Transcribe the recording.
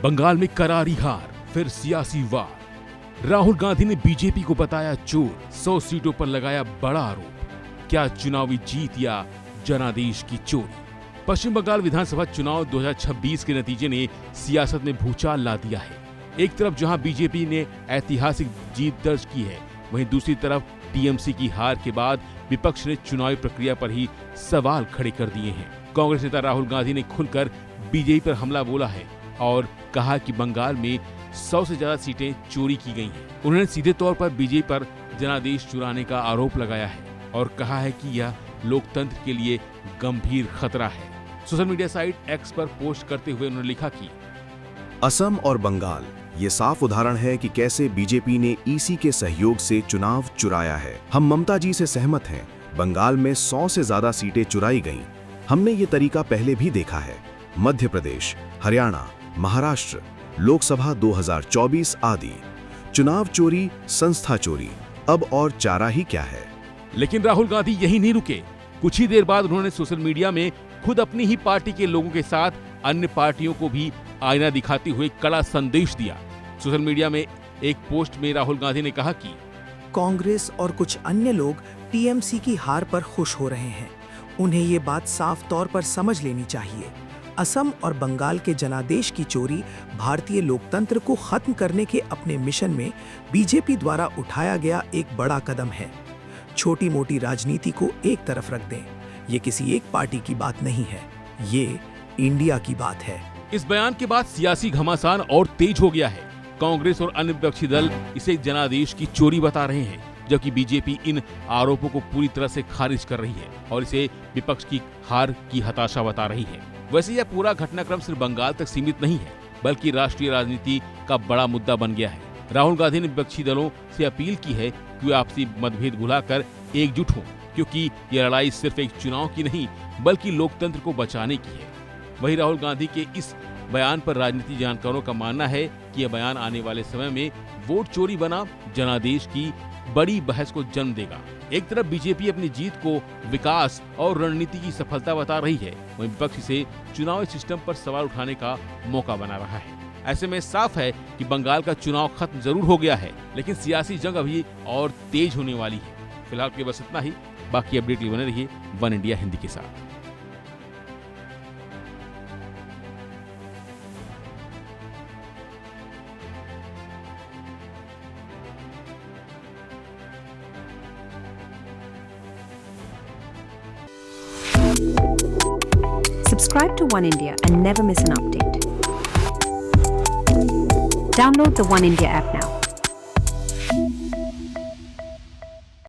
बंगाल में करारी हार, फिर सियासी वार। राहुल गांधी ने बीजेपी को बताया चोर, 100 सीटों पर लगाया बड़ा आरोप। क्या चुनावी जीत या जनादेश की चोरी? पश्चिम बंगाल विधानसभा चुनाव 2026 के नतीजे ने सियासत में भूचाल ला दिया है। एक तरफ जहां बीजेपी ने ऐतिहासिक जीत दर्ज की है, वहीं दूसरी तरफ टीएमसी की हार के बाद विपक्ष ने चुनावी प्रक्रिया पर ही सवाल खड़े कर दिए हैं। कांग्रेस नेता राहुल गांधी ने खुलकर बीजेपी पर हमला बोला है और कहा कि बंगाल में 100 से ज्यादा सीटें चोरी की गई हैं। उन्होंने सीधे तौर पर बीजेपी पर जनादेश चुराने का आरोप लगाया है और कहा है कि यह लोकतंत्र के लिए गंभीर खतरा है। सोशल मीडिया साइट एक्स पर पोस्ट करते हुए उन्होंने लिखा कि असम और बंगाल ये साफ उदाहरण है कि कैसे बीजेपी ने ईसी के सहयोग से चुनाव चुराया है। हम ममता जी से सहमत हैं। बंगाल में 100 से ज्यादा सीटें चुराई गईं। हमने ये तरीका पहले भी देखा है। मध्य प्रदेश, हरियाणा, महाराष्ट्र, लोकसभा 2024 आदि। चुनाव चोरी, संस्था चोरी, अब और चारा ही क्या है। लेकिन राहुल गांधी यही नहीं रुके। कुछ ही देर बाद उन्होंने सोशल मीडिया में खुद अपनी ही पार्टी के लोगों के साथ अन्य पार्टियों को भी आईना दिखाते हुए कड़ा संदेश दिया। सोशल मीडिया में एक पोस्ट में राहुल गांधी ने कहा कि कांग्रेस और कुछ अन्य लोग टीएमसी की हार पर खुश हो रहे हैं। उन्हें ये बात साफ तौर पर समझ लेनी चाहिए। असम और बंगाल के जनादेश की चोरी भारतीय लोकतंत्र को खत्म करने के अपने मिशन में बीजेपी द्वारा उठाया गया एक बड़ा कदम है। छोटी मोटी राजनीति को एक तरफ रख दें। ये किसी एक पार्टी की बात नहीं है, ये इंडिया की बात है। इस बयान के बाद सियासी घमासान और तेज हो गया है। कांग्रेस और अन्य विपक्षी दल इसे जनादेश की चोरी बता रहे हैं, जबकि बीजेपी इन आरोपों को पूरी तरह से खारिज कर रही है और इसे विपक्ष की हार की हताशा बता रही है। वैसे यह पूरा घटनाक्रम सिर्फ बंगाल तक सीमित नहीं है, बल्कि राष्ट्रीय राजनीति का बड़ा मुद्दा बन गया है। राहुल गांधी ने विपक्षी दलों से अपील की है कि वे आपसी मतभेद भुलाकर एकजुट हों, क्योंकि यह लड़ाई सिर्फ एक चुनाव की नहीं, बल्कि लोकतंत्र को बचाने की है। वहीं राहुल गांधी के इस बयान पर राजनीति जानकारों का मानना है कि यह बयान आने वाले समय में वोट चोरी बना जनादेश की बड़ी बहस को जन्म देगा। एक तरफ बीजेपी अपनी जीत को विकास और रणनीति की सफलता बता रही है, वहीं विपक्ष इसे चुनावी सिस्टम पर सवाल उठाने का मौका बना रहा है। ऐसे में साफ है कि बंगाल का चुनाव खत्म जरूर हो गया है, लेकिन सियासी जंग अभी और तेज होने वाली है। फिलहाल के बस इतना ही। बाकी अपडेट के लिए बने रहिए वन इंडिया हिंदी के साथ। Subscribe to One India and never miss an update. Download the One India app now.